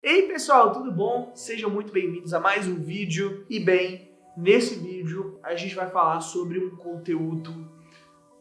Ei pessoal, tudo bom? Sejam muito bem-vindos a mais um vídeo. E bem, nesse vídeo a gente vai falar sobre um conteúdo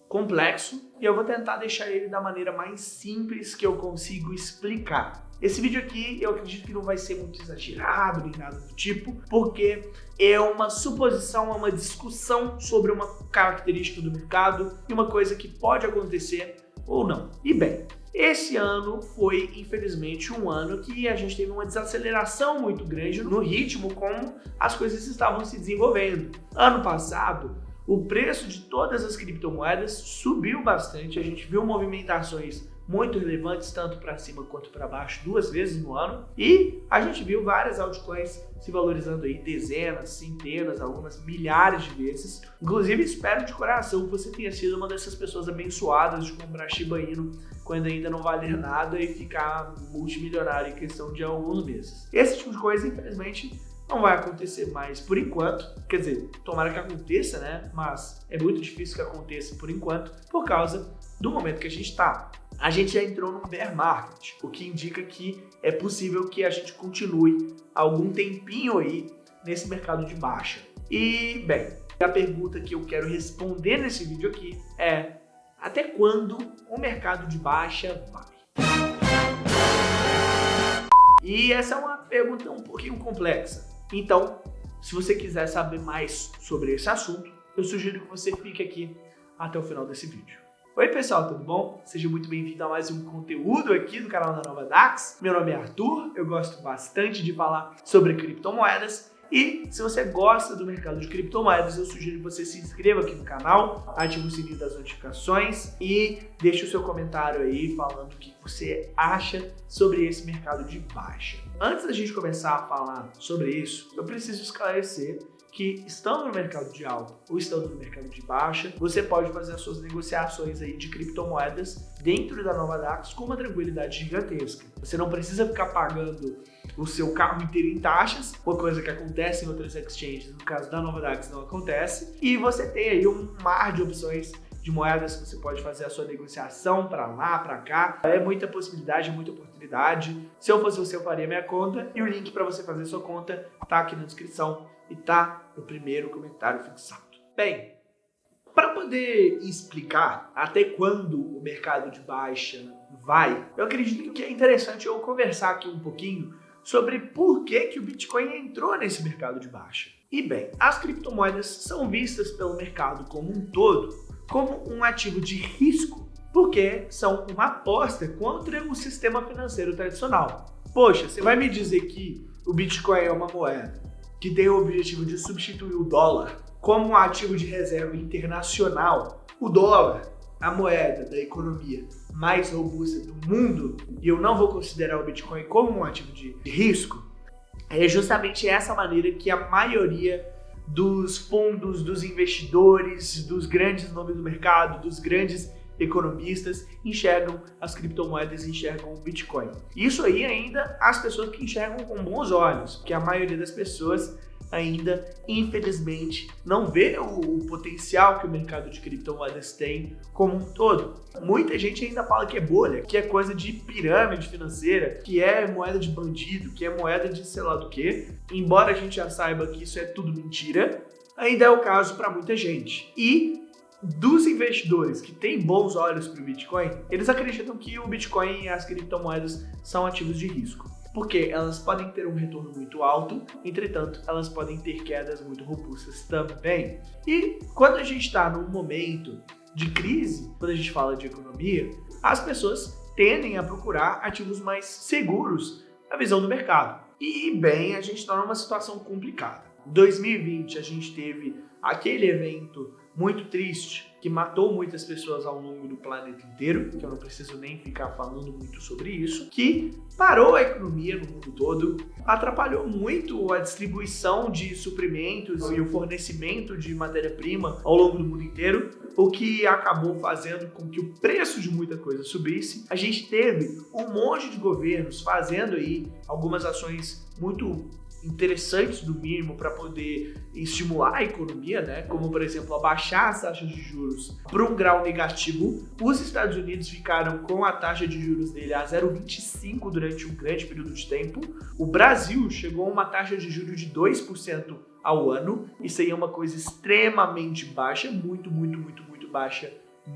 complexo e eu vou tentar deixar ele da maneira mais simples que eu consigo explicar. Esse vídeo aqui eu acredito que não vai ser muito exagerado nem nada do tipo, porque é uma suposição, é uma discussão sobre uma característica do mercado e uma coisa que pode acontecer ou não. E bem, esse ano foi, infelizmente, um ano que a gente teve uma desaceleração muito grande no ritmo como as coisas estavam se desenvolvendo. Ano passado, o preço de todas as criptomoedas subiu bastante, a gente viu movimentações muito relevantes, tanto para cima quanto para baixo, 2 vezes no ano, e a gente viu várias altcoins se valorizando aí dezenas, centenas, algumas milhares de vezes. Inclusive, espero de coração que você tenha sido uma dessas pessoas abençoadas de comprar Shiba Inu quando ainda não valer nada e ficar multimilionário em questão de alguns meses. Esse tipo de coisa, infelizmente, não vai acontecer mais por enquanto, quer dizer, tomara que aconteça, né? Mas é muito difícil que aconteça por enquanto, por causa do momento que a gente está. A gente já entrou no bear market, o que indica que é possível que a gente continue algum tempinho aí nesse mercado de baixa. E, bem, a pergunta que eu quero responder nesse vídeo aqui é: até quando o mercado de baixa vai? E essa é uma pergunta um pouquinho complexa. Então, se você quiser saber mais sobre esse assunto, eu sugiro que você fique aqui até o final desse vídeo. Oi pessoal, tudo bom? Seja muito bem-vindo a mais um conteúdo aqui do canal da Nova Dax. Meu nome é Arthur, eu gosto bastante de falar sobre criptomoedas e se você gosta do mercado de criptomoedas, eu sugiro que você se inscreva aqui no canal, ative o sininho das notificações e deixe o seu comentário aí falando o que você acha sobre esse mercado de baixa. Antes da gente começar a falar sobre isso, eu preciso esclarecer que estando no mercado de alta ou estando no mercado de baixa, você pode fazer as suas negociações aí de criptomoedas dentro da Nova Dax com uma tranquilidade gigantesca. Você não precisa ficar pagando o seu carro inteiro em taxas, uma coisa que acontece em outras exchanges, no caso da Nova Dax não acontece, e você tem aí um mar de opções de moedas que você pode fazer a sua negociação para lá, para cá. É muita possibilidade, muita oportunidade. Se eu fosse você, eu faria minha conta e o link para você fazer sua conta tá aqui na descrição e tá no primeiro comentário fixado. Bem, para poder explicar até quando o mercado de baixa vai, eu acredito que é interessante eu conversar aqui um pouquinho sobre por que o Bitcoin entrou nesse mercado de baixa. E bem, as criptomoedas são vistas pelo mercado como um todo como um ativo de risco, porque são uma aposta contra o sistema financeiro tradicional. Poxa, você vai me dizer que o Bitcoin é uma moeda que tem o objetivo de substituir o dólar como um ativo de reserva internacional? O dólar, a moeda da economia mais robusta do mundo, e eu não vou considerar o Bitcoin como um ativo de risco, é justamente essa maneira que a maioria dos fundos, dos investidores, dos grandes nomes do mercado, dos grandes economistas enxergam as criptomoedas, enxergam o Bitcoin. Isso aí ainda as pessoas que enxergam com bons olhos, porque a maioria das pessoas ainda, infelizmente, não vê o potencial que o mercado de criptomoedas tem como um todo. Muita gente ainda fala que é bolha, que é coisa de pirâmide financeira, que é moeda de bandido, que é moeda de sei lá do que. Embora a gente já saiba que isso é tudo mentira, ainda é o caso para muita gente. E dos investidores que têm bons olhos para o Bitcoin, eles acreditam que o Bitcoin e as criptomoedas são ativos de risco, porque elas podem ter um retorno muito alto, entretanto, elas podem ter quedas muito robustas também. E quando a gente está num momento de crise, quando a gente fala de economia, as pessoas tendem a procurar ativos mais seguros na visão do mercado. E, bem, a gente está numa situação complicada. Em 2020, a gente teve aquele evento muito triste que matou muitas pessoas ao longo do planeta inteiro, que eu não preciso nem ficar falando muito sobre isso, que parou a economia no mundo todo, atrapalhou muito a distribuição de suprimentos e o fornecimento de matéria-prima ao longo do mundo inteiro, o que acabou fazendo com que o preço de muita coisa subisse. A gente teve um monte de governos fazendo aí algumas ações muito interessantes do mínimo para poder estimular a economia, né? Como, por exemplo, abaixar as taxas de juros para um grau negativo. Os Estados Unidos ficaram com a taxa de juros dele a 0,25 durante um grande período de tempo. O Brasil chegou a uma taxa de juros de 2% ao ano. Isso aí é uma coisa extremamente baixa, muito baixa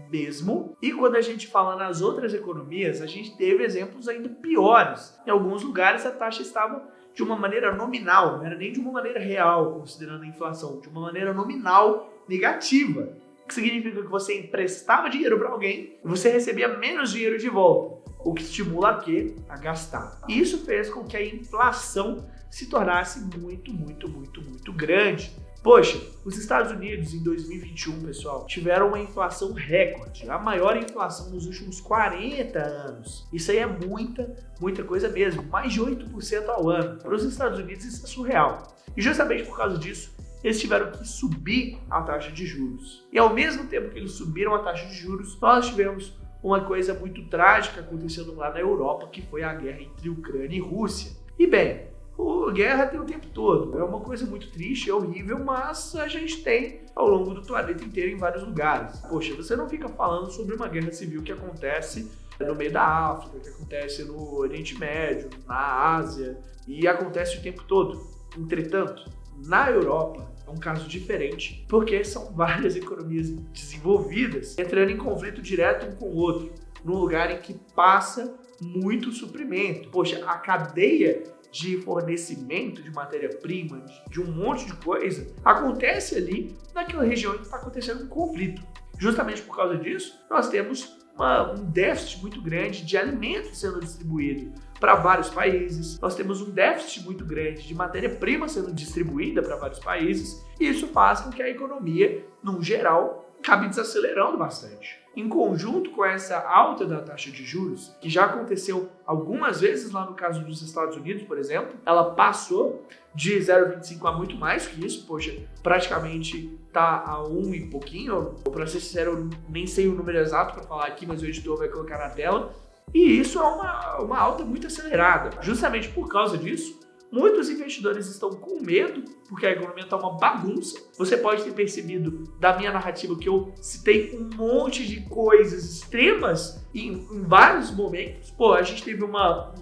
mesmo. E quando a gente fala nas outras economias, a gente teve exemplos ainda piores. Em alguns lugares a taxa estava de uma maneira nominal, não era nem de uma maneira real, considerando a inflação, de uma maneira nominal negativa. O que significa que você emprestava dinheiro para alguém e você recebia menos dinheiro de volta, o que estimula a gastar. E isso fez com que a inflação se tornasse muito grande. Poxa, os Estados Unidos em 2021, pessoal, tiveram uma inflação recorde, a maior inflação nos últimos 40 anos. Isso aí é muita coisa mesmo, mais de 8% ao ano. Para os Estados Unidos isso é surreal. E justamente por causa disso, eles tiveram que subir a taxa de juros. E ao mesmo tempo que eles subiram a taxa de juros, nós tivemos uma coisa muito trágica acontecendo lá na Europa, que foi a guerra entre Ucrânia e Rússia. E bem, a guerra tem o tempo todo, é uma coisa muito triste, é horrível, mas a gente tem ao longo do planeta inteiro em vários lugares. Poxa, você não fica falando sobre uma guerra civil que acontece no meio da África, que acontece no Oriente Médio, na Ásia, e acontece o tempo todo. Entretanto, na Europa é um caso diferente, porque são várias economias desenvolvidas entrando em conflito direto um com o outro, num lugar em que passa muito suprimento. Poxa, a cadeia de fornecimento de matéria-prima, de um monte de coisa, acontece ali naquela região em que está acontecendo um conflito. Justamente por causa disso, nós temos um déficit muito grande de alimentos sendo distribuído para vários países, nós temos um déficit muito grande de matéria-prima sendo distribuída para vários países, e isso faz com que a economia, num geral, acabe desacelerando bastante. Em conjunto com essa alta da taxa de juros, que já aconteceu algumas vezes lá no caso dos Estados Unidos, por exemplo, ela passou de 0,25 a muito mais que isso, poxa, praticamente tá a 1 e pouquinho, para ser sincero, eu nem sei o número exato para falar aqui, mas o editor vai colocar na tela, e isso é uma alta muito acelerada. Justamente por causa disso, muitos investidores estão com medo, porque a economia está uma bagunça. Você pode ter percebido da minha narrativa que eu citei um monte de coisas extremas em vários momentos. Pô, a gente teve uma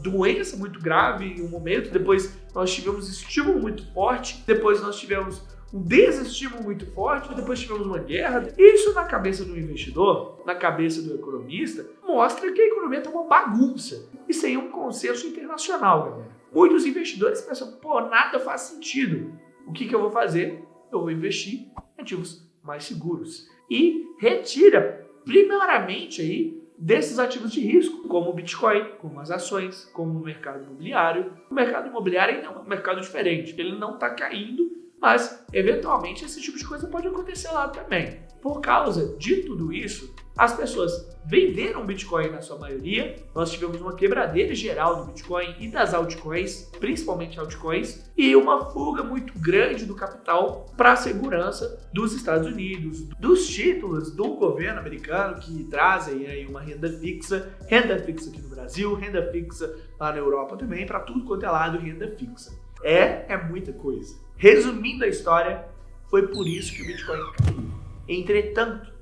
doença muito grave em um momento, depois nós tivemos estímulo muito forte, depois nós tivemos um desestímulo muito forte, depois tivemos uma guerra. Isso na cabeça do investidor, na cabeça do economista, mostra que a economia está uma bagunça. Isso aí é um consenso internacional, galera. Muitos investidores pensam, pô, nada faz sentido. O que eu vou fazer? Eu vou investir em ativos mais seguros. E retira, primeiramente, aí, desses ativos de risco, como o Bitcoin, como as ações, como o mercado imobiliário. O mercado imobiliário ainda é um mercado diferente. Ele não está caindo, mas, eventualmente, esse tipo de coisa pode acontecer lá também. Por causa de tudo isso, as pessoas venderam Bitcoin na sua maioria. Nós tivemos uma quebradeira geral do Bitcoin e das altcoins, principalmente altcoins, e uma fuga muito grande do capital para a segurança dos Estados Unidos, dos títulos do governo americano que trazem aí uma renda fixa aqui no Brasil, renda fixa lá na Europa também, para tudo quanto é lado renda fixa. É muita coisa. Resumindo a história, foi por isso que o Bitcoin caiu. Entretanto,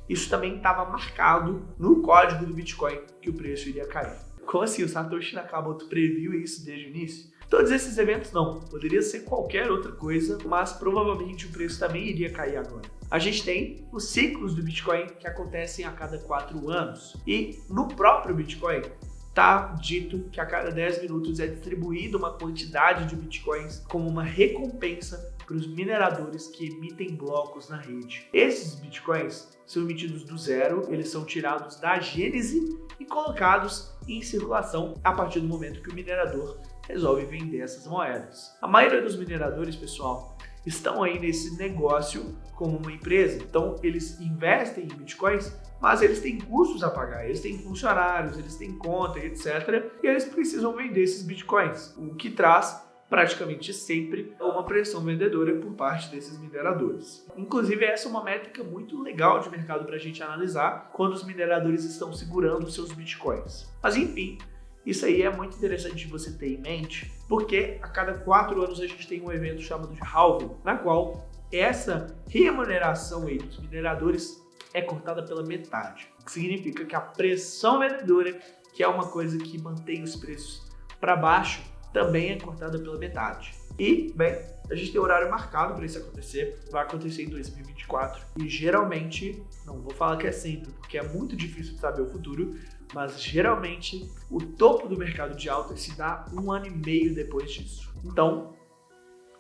isso também estava marcado no código do Bitcoin que o preço iria cair. Como assim? O Satoshi Nakamoto previu isso desde o início? Todos esses eventos não. Poderia ser qualquer outra coisa, mas provavelmente o preço também iria cair agora. A gente tem os ciclos do Bitcoin que acontecem a cada 4 anos. E no próprio Bitcoin, está dito que a cada 10 minutos é distribuída uma quantidade de bitcoins como uma recompensa para os mineradores que emitem blocos na rede. Esses bitcoins são emitidos do zero, eles são tirados da gênese e colocados em circulação a partir do momento que o minerador resolve vender essas moedas. A maioria dos mineradores, pessoal, estão aí nesse negócio como uma empresa, então eles investem em bitcoins, mas eles têm custos a pagar, eles têm funcionários, eles têm conta, etc. E eles precisam vender esses bitcoins, o que traz praticamente sempre uma pressão vendedora por parte desses mineradores. Inclusive, essa é uma métrica muito legal de mercado para a gente analisar quando os mineradores estão segurando os seus bitcoins. Mas enfim, Isso aí é muito interessante de você ter em mente, porque a cada 4 anos a gente tem um evento chamado de halving, na qual essa remuneração aí dos mineradores é cortada pela metade. O que significa que a pressão vendedora, que é uma coisa que mantém os preços para baixo, também é cortada pela metade. E, bem, a gente tem horário marcado para isso acontecer, vai acontecer em 2024 e geralmente, não vou falar que é sempre, porque é muito difícil de saber o futuro, mas geralmente o topo do mercado de alta se dá 1 ano e meio depois disso. Então,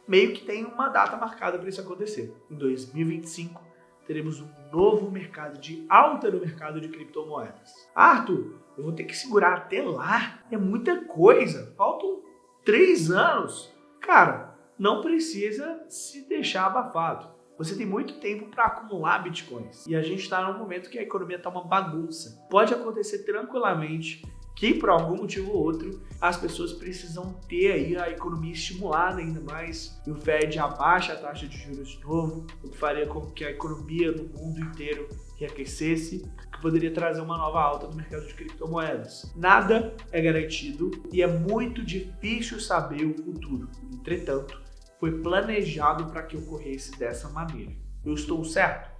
meio que tem uma data marcada para isso acontecer. Em 2025, teremos um novo mercado de alta no mercado de criptomoedas. Arthur, eu vou ter que segurar até lá? É muita coisa, faltam 3 anos. Cara, não precisa se deixar abafado. Você tem muito tempo para acumular bitcoins. E a gente está num momento que a economia está uma bagunça. Pode acontecer tranquilamente que, por algum motivo ou outro, as pessoas precisam ter aí a economia estimulada ainda mais. E o Fed abaixa a taxa de juros de novo, o que faria com que a economia no mundo inteiro reaquecesse, que poderia trazer uma nova alta no mercado de criptomoedas. Nada é garantido e é muito difícil saber o futuro. Entretanto, foi planejado para que ocorresse dessa maneira. Eu estou certo?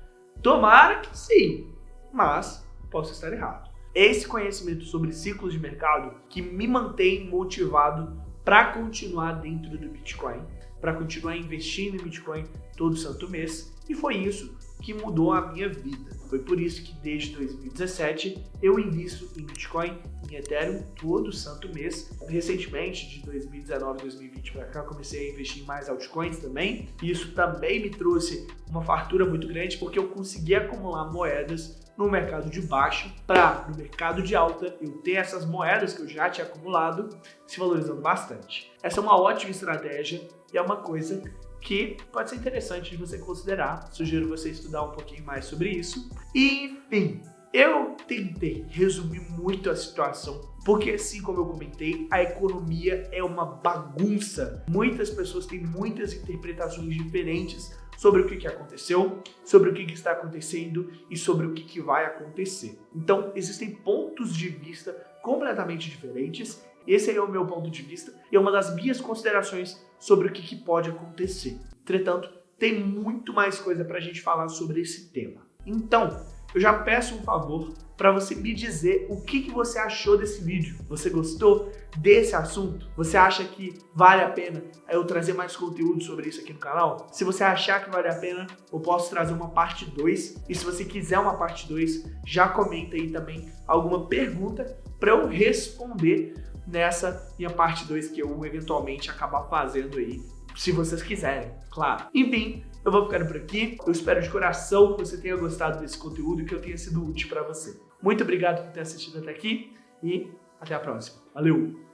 Tomara que sim, mas posso estar errado. Esse conhecimento sobre ciclos de mercado que me mantém motivado para continuar dentro do Bitcoin, para continuar investindo em Bitcoin todo santo mês, e foi isso que mudou a minha vida. Foi por isso que desde 2017 eu invisto em Bitcoin, em Ethereum todo santo mês. Recentemente, de 2019 2020 para cá, comecei a investir em mais altcoins também. E isso também me trouxe uma fartura muito grande, porque eu consegui acumular moedas no mercado de baixo para no mercado de alta eu ter essas moedas que eu já tinha acumulado se valorizando bastante. Essa é uma ótima estratégia e é uma coisa que pode ser interessante de você considerar. Sugiro você estudar um pouquinho mais sobre isso. E, enfim, eu tentei resumir muito a situação, porque assim como eu comentei, a economia é uma bagunça. Muitas pessoas têm muitas interpretações diferentes sobre o que aconteceu, sobre o que está acontecendo e sobre o que vai acontecer. Então, existem pontos de vista completamente diferentes. Esse é o meu ponto de vista e é uma das minhas considerações sobre o que pode acontecer. Entretanto, tem muito mais coisa para a gente falar sobre esse tema. Então, eu já peço um favor para você me dizer o que você achou desse vídeo. Você gostou desse assunto? Você acha que vale a pena eu trazer mais conteúdo sobre isso aqui no canal? Se você achar que vale a pena, eu posso trazer uma parte 2. E se você quiser uma parte 2, já comenta aí também alguma pergunta para eu responder nessa minha parte 2 que eu eventualmente acabar fazendo aí, se vocês quiserem, claro. Enfim, eu vou ficando por aqui. Eu espero de coração que você tenha gostado desse conteúdo e que eu tenha sido útil para você. Muito obrigado por ter assistido até aqui e até a próxima. Valeu!